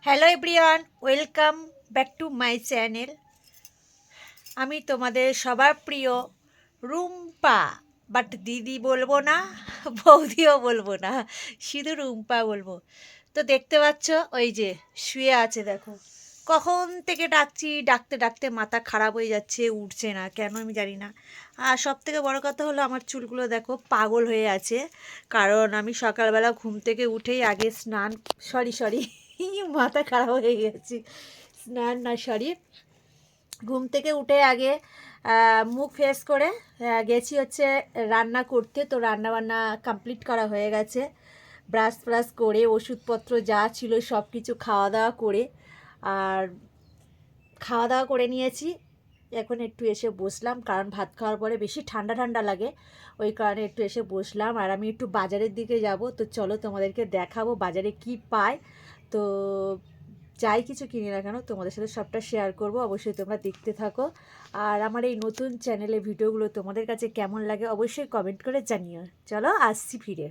Hello everyone, welcome back to my channel. আমি তোমাদের সবার প্রিয় রুম্পা, বাট দিদি বলবো না, বৌদিও বলবো না, শুধু রুম্পা বলবো। তো দেখতে পাচ্ছ ওই যে শুয়ে আছে, দেখো কখন থেকে ডাকছি, ডাকতে ডাকতে মাথা খারাপ হয়ে যাচ্ছে, উঠছে না কেন আমি জানি না। আর সব থেকে বড় কথা হলো আমার চুলগুলো দেখো পাগল হয়ে আছে, কারণ আমি সকালবেলা ঘুম থেকে উঠেই আগে স্নান, সরি মাথা খারাপ হয়ে গেছে, স্নান না সরি, ঘুম থেকে উঠে আগে মুখ ফ্রেশ করে গেছি হচ্ছে রান্না করতে। তো রান্না বান্না কমপ্লিট করা হয়ে গেছে, ব্রাশ ফ্রাশ করে ওষুধপত্র যা ছিল সব কিছু খাওয়া দাওয়া করে, আর খাওয়া দাওয়া করে নিয়েছি। এখন একটু এসে বসলাম, কারণ ভাত খাওয়ার পরে বেশি ঠান্ডা ঠান্ডা লাগে, ওই কারণে একটু এসে বসলাম। আর আমি একটু বাজারের দিকে যাব, তো চলো তোমাদেরকে দেখাবো বাজারে কি পাই। তো যাই কিছু কিনি না কেন তোমাদের সাথে সবটা শেয়ার করব, অবশ্যই তোমরা দেখতে থাকো। আর আমার এই নতুন চ্যানেলে ভিডিওগুলো তোমাদের কাছে কেমন লাগে অবশ্যই কমেন্ট করে জানিও। চলো আসছি ফিরে।